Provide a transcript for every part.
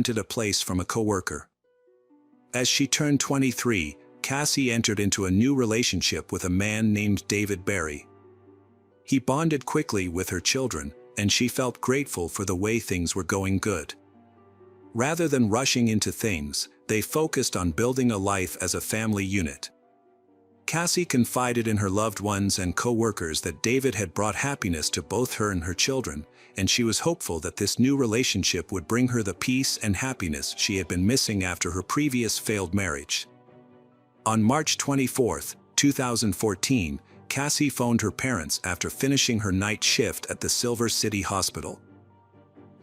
rented a place from a coworker. As she turned 23, Cassie entered into a new relationship with a man named David Barry. He bonded quickly with her children, and she felt grateful for the way things were going good. Rather than rushing into things, they focused on building a life as a family unit. Cassie confided in her loved ones and co-workers that David had brought happiness to both her and her children, and she was hopeful that this new relationship would bring her the peace and happiness she had been missing after her previous failed marriage. On March 24, 2014, Cassie phoned her parents after finishing her night shift at the Silver City Hospital.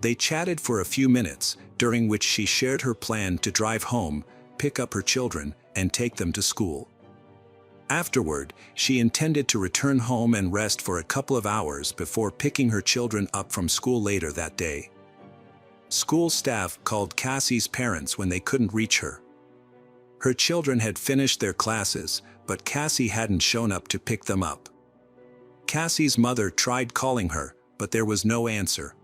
They chatted for a few minutes, during which she shared her plan to drive home, pick up her children, and take them to school. Afterward, she intended to return home and rest for a couple of hours before picking her children up from school later that day. School staff called Cassie's parents when they couldn't reach her. Her children had finished their classes, but Cassie hadn't shown up to pick them up. Cassie's mother tried calling her, but there was no answer.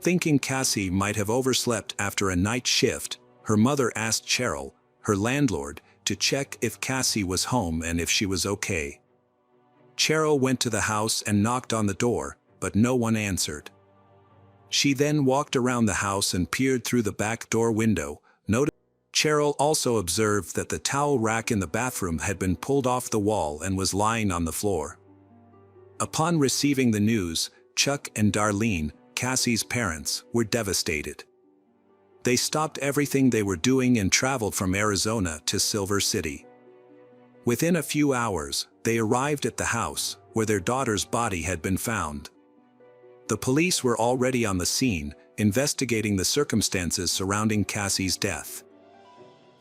Thinking Cassie might have overslept after a night shift, her mother asked Cheryl, her landlord, to check if Cassie was home and if she was okay. Cheryl went to the house and knocked on the door, but no one answered. She then walked around the house and peered through the back door window. Cheryl also observed that the towel rack in the bathroom had been pulled off the wall and was lying on the floor. Upon receiving the news, Chuck and Darlene, Cassie's parents, were devastated. They stopped everything they were doing and traveled from Arizona to Silver City. Within a few hours, they arrived at the house, where their daughter's body had been found. The police were already on the scene, investigating the circumstances surrounding Cassie's death.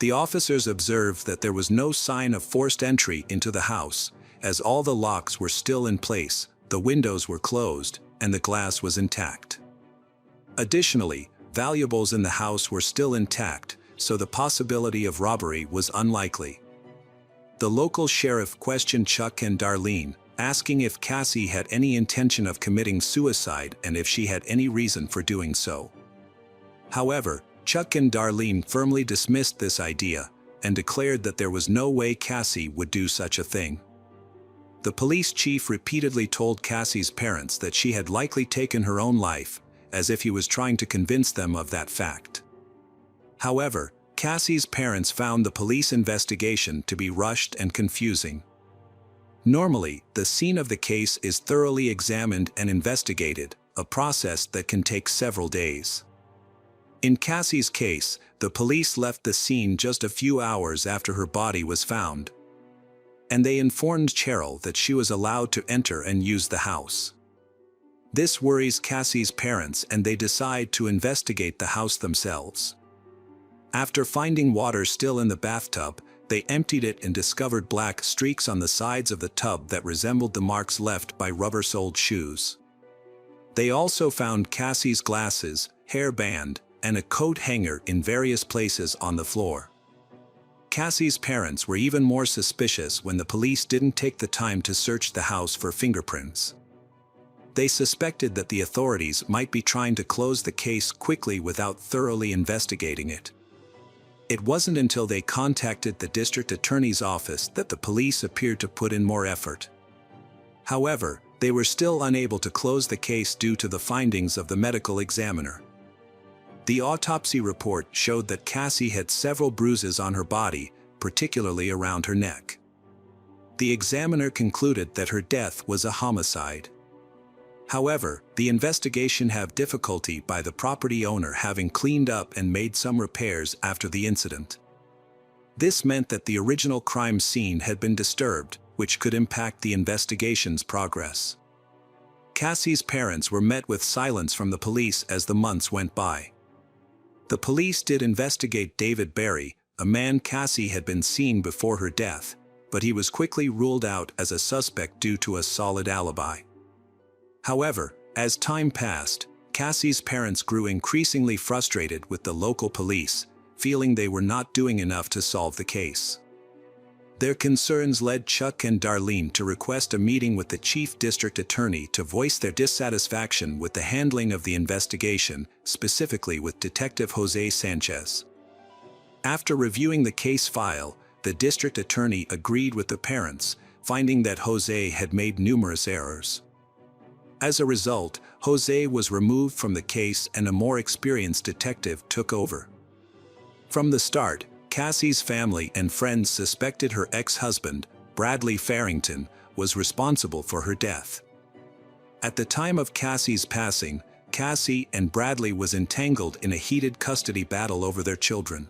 The officers observed that there was no sign of forced entry into the house, as all the locks were still in place, the windows were closed, and the glass was intact. Additionally, valuables in the house were still intact, so the possibility of robbery was unlikely. The local sheriff questioned Chuck and Darlene, asking if Cassie had any intention of committing suicide and if she had any reason for doing so. However, Chuck and Darlene firmly dismissed this idea and declared that there was no way Cassie would do such a thing. The police chief repeatedly told Cassie's parents that she had likely taken her own life, as if he was trying to convince them of that fact. However, Cassie's parents found the police investigation to be rushed and confusing. Normally, the scene of the case is thoroughly examined and investigated, a process that can take several days. In Cassie's case, the police left the scene just a few hours after her body was found, and they informed Cheryl that she was allowed to enter and use the house. This worries Cassie's parents and they decide to investigate the house themselves. After finding water still in the bathtub, they emptied it and discovered black streaks on the sides of the tub that resembled the marks left by rubber-soled shoes. They also found Cassie's glasses, hair band, and a coat hanger in various places on the floor. Cassie's parents were even more suspicious when the police didn't take the time to search the house for fingerprints. They suspected that the authorities might be trying to close the case quickly without thoroughly investigating it. It wasn't until they contacted the district attorney's office that the police appeared to put in more effort. However, they were still unable to close the case due to the findings of the medical examiner. The autopsy report showed that Cassie had several bruises on her body, particularly around her neck. The examiner concluded that her death was a homicide. However, the investigation had difficulty by the property owner having cleaned up and made some repairs after the incident. This meant that the original crime scene had been disturbed, which could impact the investigation's progress. Cassie's parents were met with silence from the police as the months went by. The police did investigate David Barry, a man Cassie had been seeing before her death, but he was quickly ruled out as a suspect due to a solid alibi. However, as time passed, Cassie's parents grew increasingly frustrated with the local police, feeling they were not doing enough to solve the case. Their concerns led Chuck and Darlene to request a meeting with the chief district attorney to voice their dissatisfaction with the handling of the investigation, specifically with Detective Jose Sanchez. After reviewing the case file, the district attorney agreed with the parents, finding that Jose had made numerous errors. As a result, Jose was removed from the case and a more experienced detective took over. From the start, Cassie's family and friends suspected her ex-husband, Bradley Farrington, was responsible for her death. At the time of Cassie's passing, Cassie and Bradley was entangled in a heated custody battle over their children.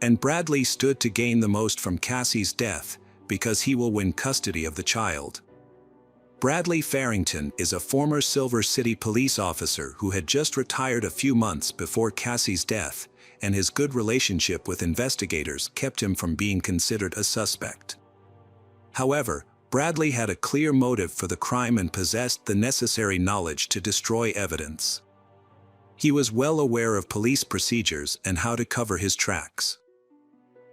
And Bradley stood to gain the most from Cassie's death, because he will win custody of the child. Bradley Farrington is a former Silver City police officer who had just retired a few months before Cassie's death, and his good relationship with investigators kept him from being considered a suspect. However, Bradley had a clear motive for the crime and possessed the necessary knowledge to destroy evidence. He was well aware of police procedures and how to cover his tracks.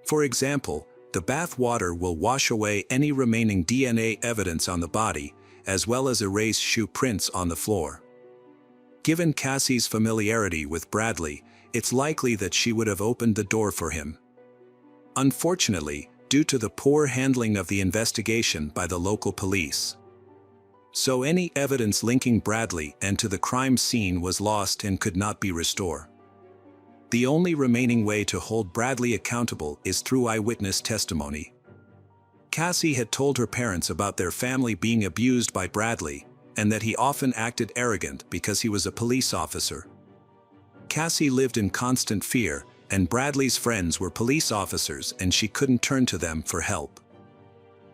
For example, the bath water will wash away any remaining DNA evidence on the body, as well as erase shoe prints on the floor. Given Cassie's familiarity with Bradley, it's likely that she would have opened the door for him. Unfortunately, due to the poor handling of the investigation by the local police. So any evidence linking Bradley and to the crime scene was lost and could not be restored. The only remaining way to hold Bradley accountable is through eyewitness testimony. Cassie had told her parents about their family being abused by Bradley, and that he often acted arrogant because he was a police officer. Cassie lived in constant fear, and Bradley's friends were police officers and she couldn't turn to them for help.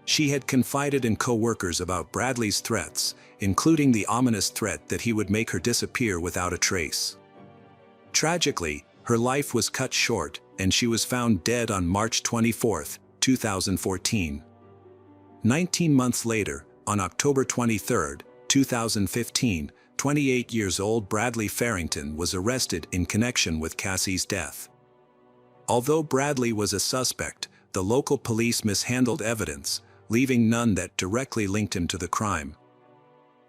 She had confided in co-workers about Bradley's threats, including the ominous threat that he would make her disappear without a trace. Tragically, her life was cut short, and she was found dead on March 24, 2014. 19 months later, on October 23, 2015, 28-year-old Bradley Farrington was arrested in connection with Cassie's death. Although Bradley was a suspect, the local police mishandled evidence, leaving none that directly linked him to the crime.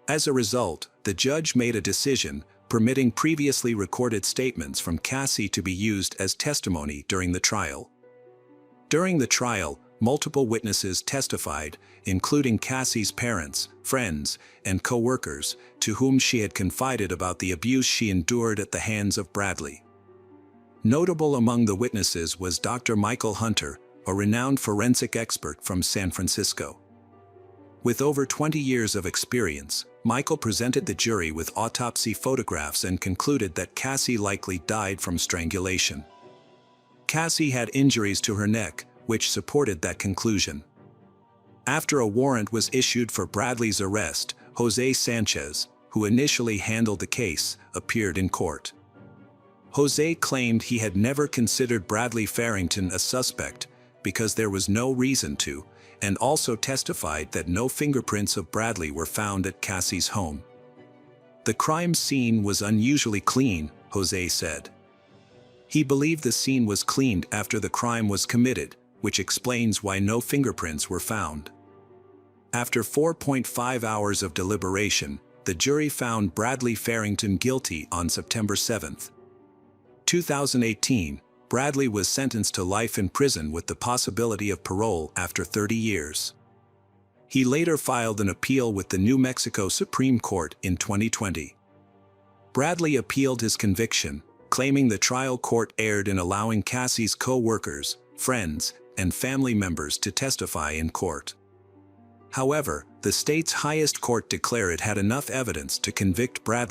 As a result, the judge made a decision permitting previously recorded statements from Cassie to be used as testimony during the trial. During the trial, multiple witnesses testified, including Cassie's parents, friends, and co-workers, to whom she had confided about the abuse she endured at the hands of Bradley. Notable among the witnesses was Dr. Michael Hunter, a renowned forensic expert from San Francisco. With over 20 years of experience, Michael presented the jury with autopsy photographs and concluded that Cassie likely died from strangulation. Cassie had injuries to her neck, which supported that conclusion. After a warrant was issued for Bradley's arrest, Jose Sanchez, who initially handled the case, appeared in court. Jose claimed he had never considered Bradley Farrington a suspect because there was no reason to, and also testified that no fingerprints of Bradley were found at Cassie's home. The crime scene was unusually clean, Jose said. He believed the scene was cleaned after the crime was committed, which explains why no fingerprints were found. After 4.5 hours of deliberation, the jury found Bradley Farrington guilty on September 7, 2018. Bradley was sentenced to life in prison with the possibility of parole after 30 years. He later filed an appeal with the New Mexico Supreme Court in 2020. Bradley appealed his conviction, claiming the trial court erred in allowing Cassie's co-workers, friends, and family members to testify in court. However, the state's highest court declared it had enough evidence to convict Bradley